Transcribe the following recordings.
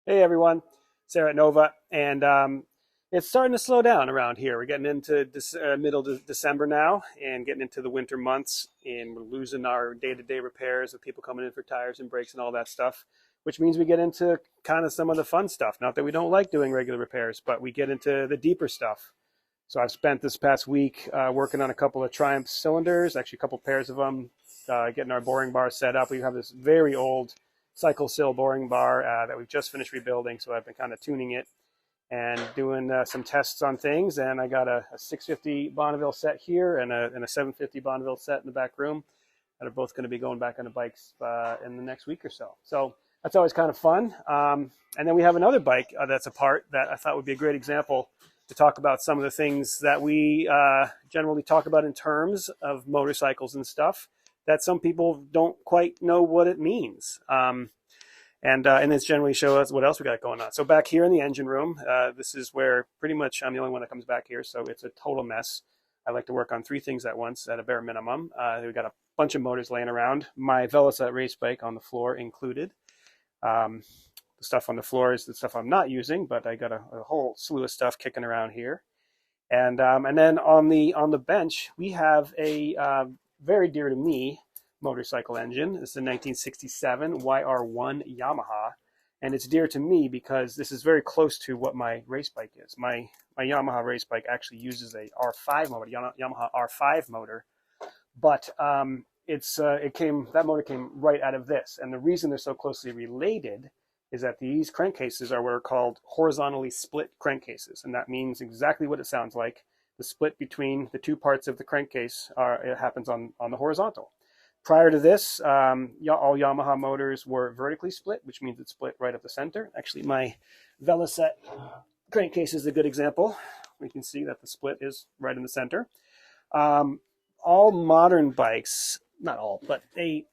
Hey everyone, Sarah at Nova, and it's starting to slow down around here. We're getting into middle of December now, and getting into the winter months, and we're losing our day-to-day repairs with people coming in for tires and brakes and all that stuff, which means we get into kind of some of the fun stuff. Not that we don't like doing regular repairs, but we get into the deeper stuff. So I've spent this past week working on a couple of Triumph cylinders, actually a couple pairs of them, getting our boring bar set up. We have this very old cycle sill boring bar that we've just finished rebuilding, so I've been kind of tuning it and doing some tests on things. And I got a 650 Bonneville set here and a 750 Bonneville set in the back room that are both going to be going back on the bikes in the next week or so. So that's always kind of fun. And then we have another bike that's a part that I thought would be a great example to talk about some of the things that we generally talk about in terms of motorcycles and stuff that some people don't quite know what it means. And it's generally show us what else we got going on. So back here in the engine room, this is where pretty much I'm the only one that comes back here, so it's a total mess. I like to work on three things at once at a bare minimum. We've got a bunch of motors laying around, my Velocette race bike on the floor included. The stuff on the floor is the stuff I'm not using, but I got a whole slew of stuff kicking around here. And then on the bench, we have a very dear to me motorcycle engine. This is a 1967 YR1 Yamaha, and it's dear to me because this is very close to what my race bike is. My Yamaha race bike actually uses a R5 motor, Yamaha R5 motor, but that motor came right out of this. And the reason they're so closely related is that these crankcases are what are called horizontally split crankcases, and that means exactly what it sounds like. The split between the two parts of the crankcase it happens on the horizontal. Prior to this, all Yamaha motors were vertically split, which means it's split right up the center. Actually, my Velocette crankcase is a good example. We can see that the split is right in the center. All modern bikes, not all, but a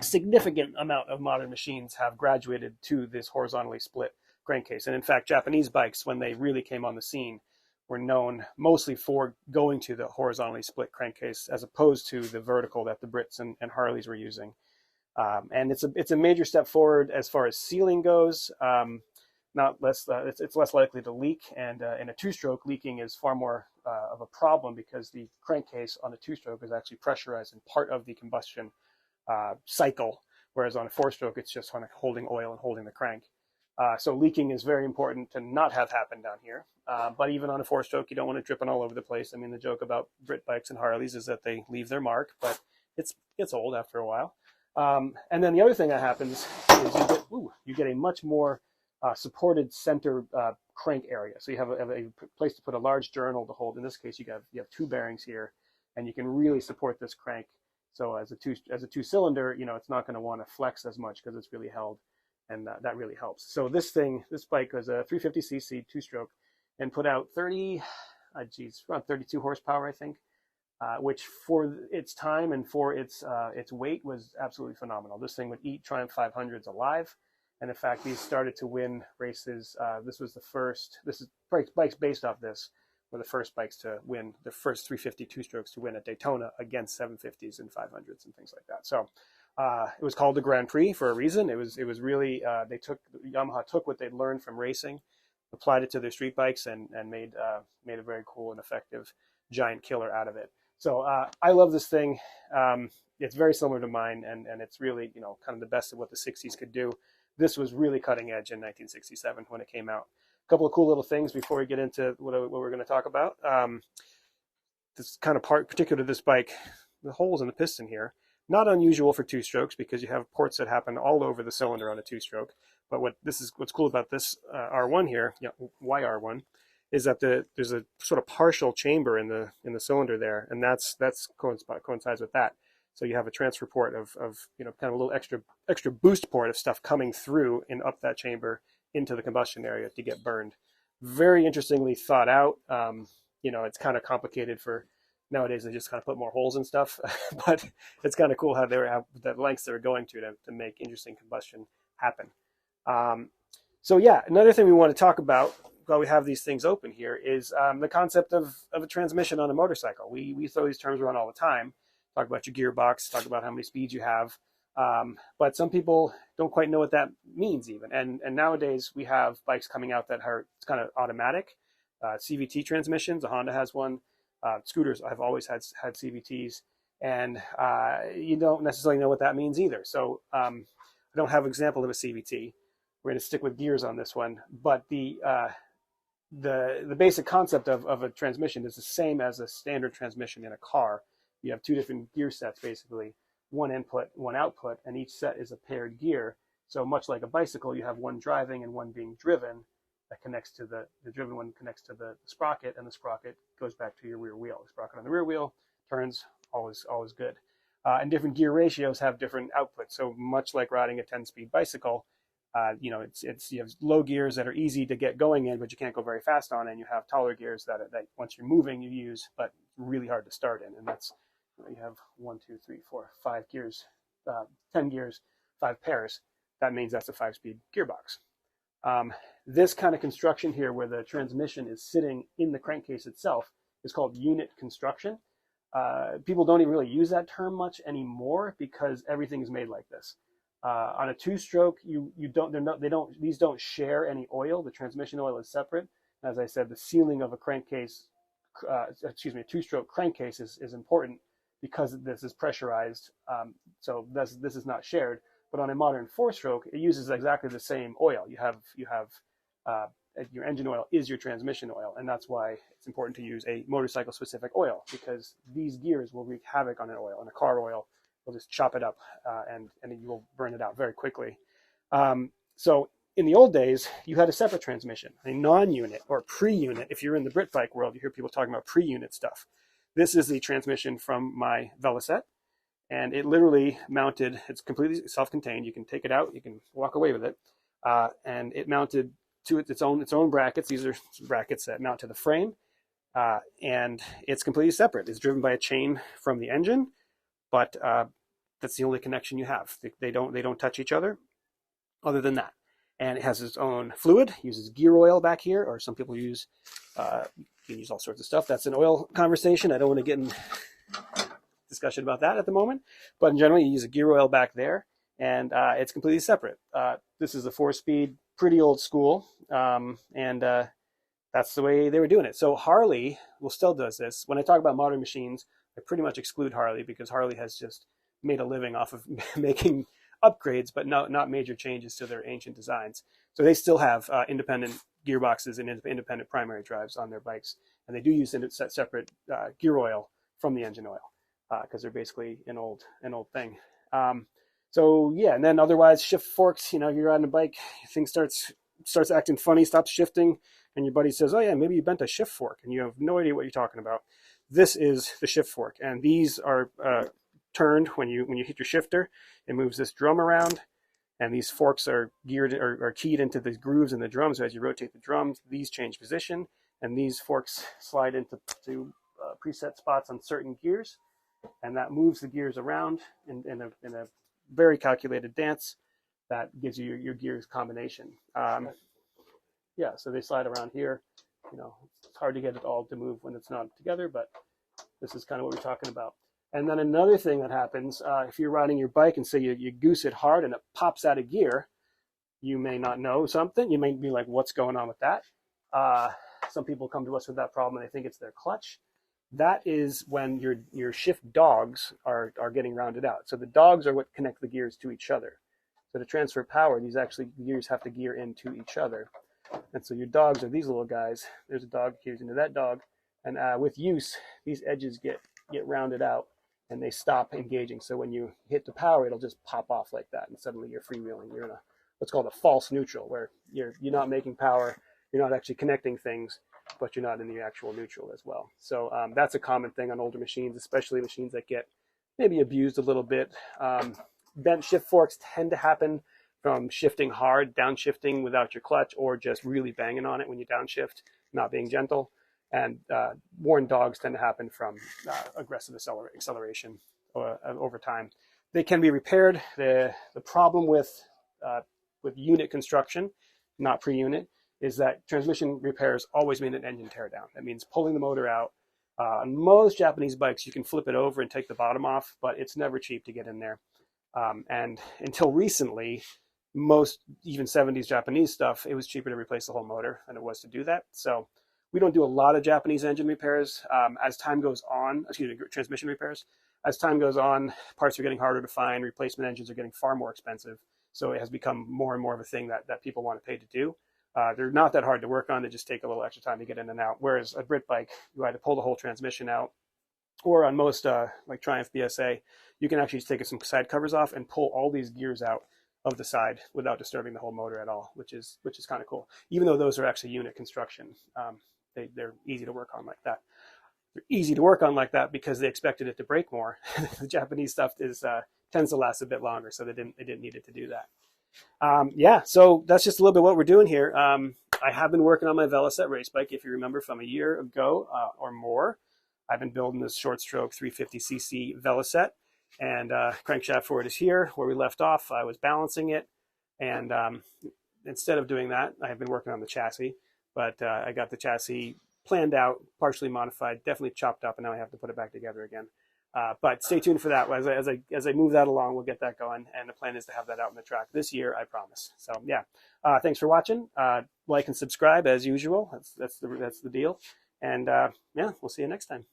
significant amount of modern machines have graduated to this horizontally split crankcase. And in fact, Japanese bikes, when they really came on the scene, were known mostly for going to the horizontally split crankcase as opposed to the vertical that the Brits and Harleys were using. And it's a major step forward as far as sealing goes. It's less likely to leak, and in a two-stroke, leaking is far more of a problem because the crankcase on a two-stroke is actually pressurized and part of the combustion cycle, whereas on a four-stroke, it's just kind of holding oil and holding the crank. So leaking is very important to not have happen down here. But even on a four-stroke, you don't want it dripping all over the place. I mean, the joke about Brit bikes and Harleys is that they leave their mark, but it's old after a while. And then the other thing that happens is you get a much more supported center crank area. So you have a place to put a large journal to hold. In this case, you have two bearings here, and you can really support this crank. So as a two-cylinder, it's not going to want to flex as much because it's really held. And that really helps. So this bike was a 350cc two-stroke and put out around 32 horsepower, I think, which for its time and for its weight was absolutely phenomenal. This thing would eat Triumph 500s alive. And in fact, these started to win races. Bikes based off this were the first bikes to win, the first 350 two-strokes to win at Daytona against 750s and 500s and things like that. So it was called the Grand Prix for a reason. It was really Yamaha took what they'd learned from racing, applied it to their street bikes, and made a very cool and effective giant killer out of it. So I love this thing. It's very similar to mine, and it's really kind of the best of what the 60s could do. This was really cutting edge in 1967 when it came out. A couple of cool little things before we get into what we're going to talk about. This kind of part, particular to this bike, the holes in the piston here. Not unusual for two-strokes because you have ports that happen all over the cylinder on a two-stroke. But what's cool about this R1 here, YR1, is that there's a sort of partial chamber in the cylinder there, and that's coincides with that. So you have a transfer port of kind of a little extra boost port of stuff coming through and up that chamber into the combustion area to get burned. Very interestingly thought out. It's kind of complicated for. Nowadays, they just kind of put more holes and stuff, but it's kind of cool how the lengths they were going to make interesting combustion happen. So yeah, another thing we want to talk about while we have these things open here is the concept of a transmission on a motorcycle. We throw these terms around all the time. Talk about your gearbox, talk about how many speeds you have. But some people don't quite know what that means even. And nowadays we have bikes coming out that are it's kind of automatic, CVT transmissions. A Honda has one. Scooters, I've always had CVTs, and you don't necessarily know what that means either. So I don't have an example of a CVT. We're going to stick with gears on this one, but the basic concept of a transmission is the same as a standard transmission in a car. You have two different gear sets, basically, one input, one output, and each set is a paired gear. So much like a bicycle, you have one driving and one being driven. That connects to the driven one connects to the sprocket, and the sprocket goes back to your rear wheel. The sprocket on the rear wheel turns, always good. And different gear ratios have different outputs. So much like riding a 10-speed bicycle, you know, you have low gears that are easy to get going in, but you can't go very fast on, and you have taller gears that once you're moving you use, but really hard to start in. And that's, you have 1, 2, 3, 4, 5 gears, 10 gears, 5 pairs. That means that's a 5-speed gearbox. This kind of construction here, where the transmission is sitting in the crankcase itself, is called unit construction. People don't even really use that term much anymore because everything is made like this. On a two-stroke, these don't share any oil. The transmission oil is separate. As I said, the sealing of a crankcase, a two-stroke crankcase is important because this is pressurized. So this is not shared. But on a modern 4-stroke, it uses exactly the same oil. You have your engine oil is your transmission oil, and that's why it's important to use a motorcycle-specific oil, because these gears will wreak havoc on an oil. On a car oil, will just chop it up and you will burn it out very quickly. So in the old days, you had a separate transmission, a non-unit or pre-unit. If you're in the Brit bike world, you hear people talking about pre-unit stuff. This is the transmission from my Velocette. And it literally mounted, it's completely self-contained. You can take it out, you can walk away with it. And it mounted to its own brackets. These are brackets that mount to the frame. And it's completely separate. It's driven by a chain from the engine, but that's the only connection you have. They don't touch each other other than that. And it has its own fluid, uses gear oil back here, or some people use, you can use all sorts of stuff. That's an oil conversation. I don't want to get in discussion about that at the moment, but in general, you use a gear oil back there, and it's completely separate. This is a 4-speed, pretty old school, and that's the way they were doing it. So Harley still does this. When I talk about modern machines, I pretty much exclude Harley, because Harley has just made a living off of making upgrades, but not major changes to their ancient designs. So they still have independent gearboxes and independent primary drives on their bikes, and they do use separate gear oil from the engine oil, because they're basically an old thing. So yeah, and then otherwise shift forks. You know, you're riding a bike, thing starts acting funny, stops shifting, and your buddy says, "Oh yeah, maybe you bent a shift fork," and you have no idea what you're talking about. This is the shift fork, and these are turned when you hit your shifter. It moves this drum around, and these forks are geared or keyed into the grooves in the drums. So as you rotate the drums, these change position, and these forks slide into preset spots on certain gears, and that moves the gears around in a very calculated dance that gives you your gears combination. Yeah, so they slide around here. You know, it's hard to get it all to move when it's not together, but this is kind of what we're talking about. And then another thing that happens, if you're riding your bike and say you goose it hard and it pops out of gear, you may not know something. You may be like, what's going on with that? Some people come to us with that problem and they think it's their clutch. That is when your shift dogs are getting rounded out. So the dogs are what connect the gears to each other. So to transfer power, these gears have to gear into each other. And so your dogs are these little guys. There's a dog gears into that dog. And with use, these edges get rounded out and they stop engaging. So when you hit the power, it'll just pop off like that. And suddenly you're freewheeling. You're in what's called a false neutral, where you're not making power. You're not actually connecting things, but you're not in the actual neutral as well. So that's a common thing on older machines, especially machines that get maybe abused a little bit. Bent shift forks tend to happen from shifting hard, downshifting without your clutch, or just really banging on it when you downshift, not being gentle. And worn dogs tend to happen from aggressive acceleration over time. They can be repaired. The problem with unit construction, not pre-unit, is that transmission repairs always mean an engine teardown. That means pulling the motor out. On most Japanese bikes, you can flip it over and take the bottom off, but it's never cheap to get in there. And until recently, most even 70s Japanese stuff, it was cheaper to replace the whole motor than it was to do that. So we don't do a lot of Japanese engine repairs. As time goes on, excuse me, transmission repairs. As time goes on, parts are getting harder to find. Replacement engines are getting far more expensive. So it has become more and more of a thing that people want to pay to do. They're not that hard to work on. They just take a little extra time to get in and out. Whereas a Brit bike, you either pull the whole transmission out, or on most like Triumph BSA, you can actually take some side covers off and pull all these gears out of the side without disturbing the whole motor at all, which is kind of cool. Even though those are actually unit construction, they're easy to work on like that. They're easy to work on like that because they expected it to break more. The Japanese stuff tends to last a bit longer, so they didn't need it to do that. Yeah, so that's just a little bit what we're doing here. I have been working on my Veloset race bike, if you remember from a year ago or more. I've been building this short stroke 350cc Veloset, and crankshaft for it is here where we left off. I was balancing it, and instead of doing that, I have been working on the chassis, but I got the chassis planned out, partially modified, definitely chopped up, and now I have to put it back together again. But stay tuned for that. As I move that along, we'll get that going, and the plan is to have that out on the track this year, I promise. So yeah, thanks for watching. Like and subscribe as usual. That's the deal. And yeah, we'll see you next time.